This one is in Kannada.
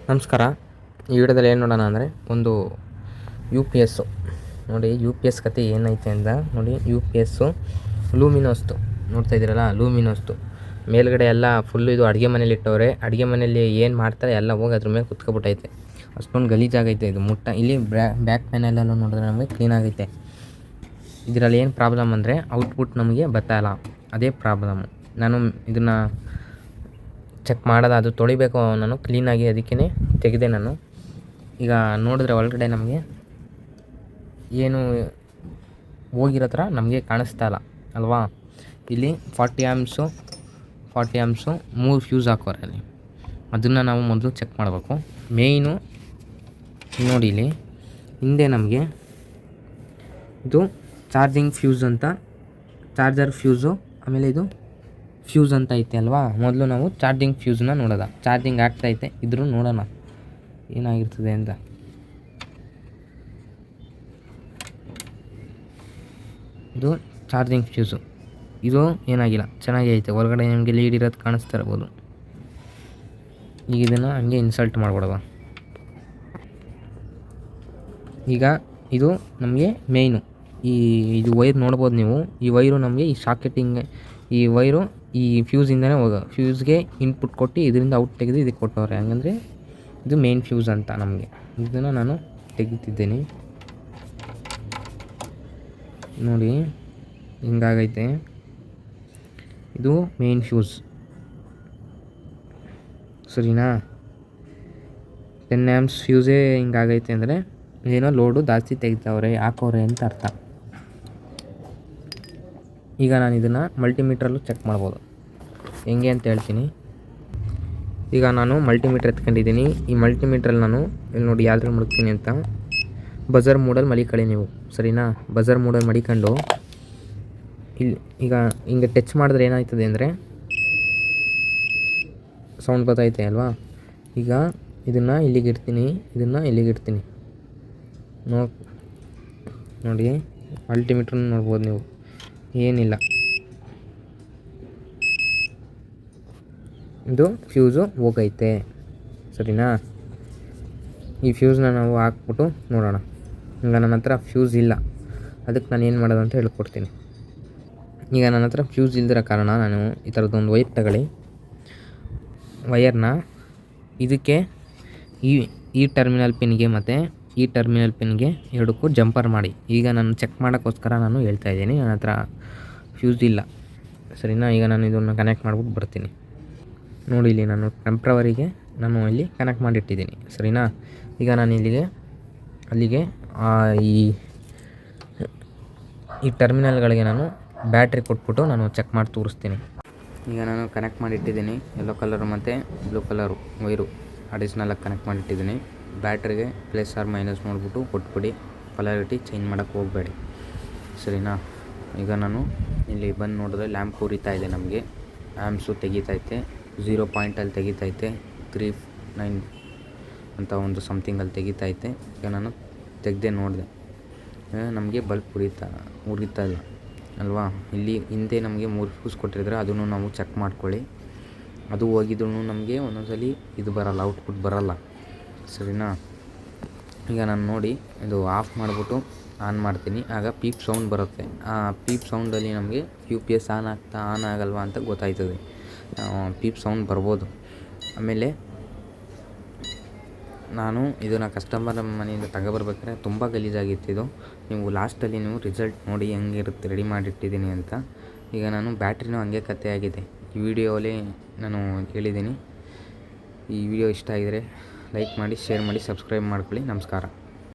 ನಮಸ್ಕಾರ. ಈ ವಿಡಿಯೋದಲ್ಲಿ ಏನು ನೋಡೋಣ ಅಂದರೆ ಒಂದು ಯು ಪಿ ಎಸ್ಸು ನೋಡಿ. ಯು ಪಿ ಎಸ್ ಕತೆ ಏನೈತೆ ಅಂತ ನೋಡಿ. ಯು ಪಿ ಎಸ್ಸು ಲೂಮಿನೋಸ್ತು ನೋಡ್ತಾ ಇದ್ದೀರಲ್ಲ, ಲೂಮಿನೋಸ್ತು ಮೇಲ್ಗಡೆ ಎಲ್ಲ ಫುಲ್ಲು ಇದು ಅಡುಗೆ ಮನೇಲಿ ಇಟ್ಟವ್ರೆ. ಅಡುಗೆ ಮನೇಲಿ ಏನು ಮಾಡ್ತಾರೆ ಎಲ್ಲ ಹೋಗಿ ಅದ್ರ ಮೇಲೆ ಕುತ್ಕೊಬಿಟ್ಟೈತೆ. ಅಷ್ಟೊಂದು ಗಲೀಜಾಗೈತೆ ಇದು ಇಲ್ಲಿ ಬ್ಯಾಕ್ ಪ್ಯಾನಲ್ಲೆಲ್ಲ ನೋಡಿದ್ರೆ ನಮಗೆ ಕ್ಲೀನಾಗೈತೆ. ಇದರಲ್ಲಿ ಏನು ಪ್ರಾಬ್ಲಮ್ ಅಂದರೆ ಔಟ್ಪುಟ್ ನಮಗೆ ಬರ್ತಾಯಿಲ್ಲ, ಅದೇ ಪ್ರಾಬ್ಲಮ್ಮು. ನಾನು ಇದನ್ನು ಚೆಕ್ ಮಾಡೋದು, ಅದು ತೊಳಿಬೇಕು ನಾನು ಕ್ಲೀನಾಗಿ, ಅದಕ್ಕೇ ತೆಗೆದೆ ನಾನು. ಈಗ ನೋಡಿದ್ರೆ ಒಳಗಡೆ ನಮಗೆ ಏನು ಹೋಗಿರೋ ಥರ ನಮಗೆ ಕಾಣಿಸ್ತಾ ಇಲ್ಲ ಅಲ್ವಾ. ಇಲ್ಲಿ 40 ಆ್ಯಮ್ಸು 3 ಫ್ಯೂಸ್ ಹಾಕೋರೆ ಅಲ್ಲಿ. ಅದನ್ನು ನಾವು ಮೊದಲು ಚೆಕ್ ಮಾಡಬೇಕು. ಮೇಯ್ನು ನೋಡಿ, ಇಲ್ಲಿ ಹಿಂದೆ ನಮಗೆ ಇದು ಚಾರ್ಜಿಂಗ್ ಫ್ಯೂಸ್ ಅಂತ, ಚಾರ್ಜರ್ ಫ್ಯೂಸು, ಆಮೇಲೆ ಇದು ಫ್ಯೂಸ್ ಅಂತ ಐತೆ ಅಲ್ವಾ. ಮೊದಲು ನಾವು ಚಾರ್ಜಿಂಗ್ ಫ್ಯೂಸ್ನ ನೋಡೋದ. ಚಾರ್ಜಿಂಗ್ ಆಗ್ತೈತೆ ಇದ್ರೂ ನೋಡೋಣ ಏನಾಗಿರ್ತದೆ ಅಂತ. ಇದು ಚಾರ್ಜಿಂಗ್ ಫ್ಯೂಸು, ಇದು ಏನಾಗಿಲ್ಲ, ಚೆನ್ನಾಗಿ ಐತೆ. ಹೊರಗಡೆ ನಿಮಗೆ ಲೀಡ್ ಇರೋದು ಕಾಣಿಸ್ತಾ ಇರ್ಬೋದು. ಈಗ ಇದನ್ನು ಹಂಗೆ ಇನ್ಸಲ್ಟ್ ಮಾಡ್ಬಿಡೋದು. ಈಗ ಇದು ನಮಗೆ ಮೇಯ್ನು ಇದು ವೈರ್ ನೋಡ್ಬೋದು ನೀವು. ಈ ವೈರು ನಮಗೆ ಈ ಸಾಕೆಟಿಂಗ್, ಈ ವೈರು ಈ ಫ್ಯೂಸಿಂದನೇ ಫ್ಯೂಸ್ಗೆ ಇನ್ಪುಟ್ ಕೊಟ್ಟು ಇದರಿಂದ ಔಟ್ ತೆಗೆದು ಇದಕ್ಕೆ ಕೊಟ್ಟವ್ರೆ. ಹಂಗಂದರೆ ಇದು ಮೇನ್ ಫ್ಯೂಸ್ ಅಂತ ನಮಗೆ. ಇದನ್ನು ನಾನು ತೆಗಿತಿದ್ದೇನೆ ನೋಡಿ, ಹಿಂಗಾಗೈತೆ. ಇದು ಮೇನ್ ಫ್ಯೂಸ್ ಸರಿನಾ. 10 ಆ್ಯಮ್ಸ್ ಫ್ಯೂಸೇ ಹಿಂಗಾಗೈತೆ ಅಂದರೆ ಏನೋ ಲೋಡು ಜಾಸ್ತಿ ತೆಗಿತಾವ್ರೆ, ಹಾಕವ್ರೆ ಅಂತ ಅರ್ಥ. ಈಗ ನಾನು ಇದನ್ನು ಮಲ್ಟಿಮೀಟ್ರಲ್ಲೂ ಚೆಕ್ ಮಾಡ್ಬೋದು. ಹೆಂಗೆ ಅಂತ ಹೇಳ್ತೀನಿ. ಈಗ ನಾನು ಮಲ್ಟಿಮೀಟ್ರ್ ಎತ್ಕೊಂಡಿದ್ದೀನಿ. ಈ ಮಲ್ಟಿಮೀಟ್ರಲ್ಲಿ ನಾನು ಇಲ್ಲಿ ನೋಡಿ ಯಾವ್ದ್ರಲ್ಲಿ ಮಡಗ್ತೀನಿ ಅಂತ, ಬಜರ್ ಮೋಡಲ್ಲಿ ಮಡಿಕೊಳ್ಳಿ ನೀವು ಸರಿನಾ. ಬಜರ್ ಮೋಡಲ್ಲಿ ಮಡಿಕೊಂಡು ಇಲ್ಲಿ ಈಗ ಹಿಂಗೆ ಟಚ್ ಮಾಡಿದ್ರೆ ಏನಾಯ್ತದೆ ಅಂದರೆ ಸೌಂಡ್ ಬರ್ತೈತೆ ಅಲ್ವಾ. ಈಗ ಇದನ್ನು ಇಲ್ಲಿಗೆ ಇಡ್ತೀನಿ, ಇದನ್ನು ಇಲ್ಲಿಗೆ ಇಡ್ತೀನಿ. ನೋಡಿ ಮಲ್ಟಿಮೀಟ್ರನ್ನ ನೋಡ್ಬೋದು ನೀವು, ಏನಿಲ್ಲ. ಇದು ಫ್ಯೂಸು ಹೋಗೈತೆ ಸರಿನಾ. ಈ ಫ್ಯೂಸ್ನ ನಾವು ಹಾಕ್ಬಿಟ್ಟು ನೋಡೋಣ. ಈಗ ನನ್ನ ಹತ್ರ ಫ್ಯೂಸ್ ಇಲ್ಲ, ಅದಕ್ಕೆ ನಾನು ಏನು ಮಾಡೋದು ಅಂತ ಹೇಳ್ಕೊಡ್ತೀನಿ. ಈಗ ನನ್ನ ಹತ್ರ ಫ್ಯೂಸ್ ಇಲ್ದಿರೋ ಕಾರಣ ನಾನು ಈ ಥರದ್ದೊಂದು ವೈರ್ ತಗೊಳ್ಳಿ. ವಯರ್ನ ಇದಕ್ಕೆ ಈ ಟರ್ಮಿನಲ್ ಪಿನ್ಗೆ ಮತ್ತು ಈ ಟರ್ಮಿನಲ್ ಪಿನ್ಗೆ ಎರಡಕ್ಕೂ ಜಂಪರ್ ಮಾಡಿ. ಈಗ ನಾನು ಚೆಕ್ ಮಾಡೋಕ್ಕೋಸ್ಕರ ನಾನು ಹೇಳ್ತಾಯಿದ್ದೀನಿ. ನನ್ನ ಹತ್ರ ಫ್ಯೂಸ್ ಇಲ್ಲ ಸರಿನಾ. ಈಗ ನಾನು ಇದನ್ನು ಕನೆಕ್ಟ್ ಮಾಡ್ಬಿಟ್ಟು ಬರ್ತೀನಿ ನೋಡಿ. ಇಲ್ಲಿ ನಾನು ಟೆಂಪ್ರವರಿಗೆ ನಾನು ಇಲ್ಲಿ ಕನೆಕ್ಟ್ ಮಾಡಿಟ್ಟಿದ್ದೀನಿ ಸರಿನಾ. ಈಗ ನಾನು ಅಲ್ಲಿಗೆ ಈ ಟರ್ಮಿನಲ್ಗಳಿಗೆ ನಾನು ಬ್ಯಾಟ್ರಿ ಕೊಟ್ಬಿಟ್ಟು ನಾನು ಚೆಕ್ ಮಾಡಿ ತೋರಿಸ್ತೀನಿ. ಈಗ ನಾನು ಕನೆಕ್ಟ್ ಮಾಡಿಟ್ಟಿದ್ದೀನಿ. ಯೆಲ್ಲೋ ಕಲರು ಮತ್ತು ಬ್ಲೂ ಕಲರು ವೈರು ಅಡಿಷ್ನಲಾಗಿ ಕನೆಕ್ಟ್ ಮಾಡಿಟ್ಟಿದ್ದೀನಿ. ಬ್ಯಾಟ್ರಿಗೆ ಪ್ಲಸ್ ಆರ್ ಮೈನಸ್ ನೋಡ್ಬಿಟ್ಟು ಕೊಟ್ಬಿಡಿ. ಪೊಲಾರಿಟಿ ಚೇಂಜ್ ಮಾಡೋಕ್ಕೆ ಹೋಗಬೇಡಿ ಸರಿನಾ. ಈಗ ನಾನು ಇಲ್ಲಿ ಬಂದು ನೋಡಿದ್ರೆ ಲ್ಯಾಂಪ್ ಉರಿತಾ ಇದೆ. ನಮಗೆ ಆ್ಯಮ್ಸು ತೆಗಿತೈತೆ, 0 ಪಾಯಿಂಟಲ್ಲಿ ತೆಗಿತೈತೆ, 39 ಅಂತ ಒಂದು ಸಮಥಿಂಗಲ್ಲಿ ತೆಗಿತೈತೆ. ಈಗ ನಾನು ತೆಗೆದೇ ನೋಡಿದೆ, ನಮಗೆ ಬಲ್ಬ್ ಉರಿತಾ ಇಲ್ಲ ಅಲ್ವಾ. ಇಲ್ಲಿ ಹಿಂದೆ ನಮಗೆ 3 ಫ್ಯೂಸ್ ಕೊಟ್ಟಿದ್ರೆ ಅದನ್ನು ನಾವು ಚೆಕ್ ಮಾಡ್ಕೊಳ್ಳಿ. ಅದು ಹೋಗಿದ್ರು ನಮಗೆ ಒಂದೊಂದ್ಸಲಿ ಇದು ಬರೋಲ್ಲ, ಔಟ್ಪುಟ್ ಬರೋಲ್ಲ ಸರಿನಾ. ಈಗ ನಾನು ನೋಡಿ ಇದು ಆಫ್ ಮಾಡಿಬಿಟ್ಟು ಆನ್ ಮಾಡ್ತೀನಿ. ಆಗ ಪೀಪ್ ಸೌಂಡ್ ಬರುತ್ತೆ. ಆ ಪೀಪ್ ಸೌಂಡಲ್ಲಿ ನಮಗೆ ಯು ಪಿ ಎಸ್ ಆನ್ ಆಗಲ್ವಾ ಅಂತ ಗೊತ್ತಾಯ್ತದೆ. ಪೀಪ್ ಸೌಂಡ್ ಬರ್ಬೋದು. ಆಮೇಲೆ ನಾನು ಇದನ್ನು ಕಸ್ಟಮರ್ ಮನೆಯಿಂದ ತಗೊಬರ್ಬೇಕಾದ್ರೆ ತುಂಬ ಗಲೀಜಾಗಿತ್ತು ಇದು. ನೀವು ಲಾಸ್ಟಲ್ಲಿ ನೀವು ರಿಸಲ್ಟ್ ನೋಡಿ ಹೆಂಗಿರುತ್ತೆ ರೆಡಿ ಮಾಡಿಟ್ಟಿದ್ದೀನಿ ಅಂತ. ಈಗ ನಾನು ಬ್ಯಾಟ್ರಿನೂ ಹಂಗೆ ಕತೆ ಆಗಿದೆ. ಈ ವಿಡಿಯೋಲಿ ನಾನು ಹೇಳಿದ್ದೀನಿ. ಈ ವಿಡಿಯೋ ಇಷ್ಟ ಆಗಿದರೆ ಲೈಕ್ ಮಾಡಿ, ಶೇರ್ ಮಾಡಿ, ಸಬ್ಸ್ಕ್ರೈಬ್ ಮಾಡ್ಕೊಳ್ಳಿ. ನಮಸ್ಕಾರ.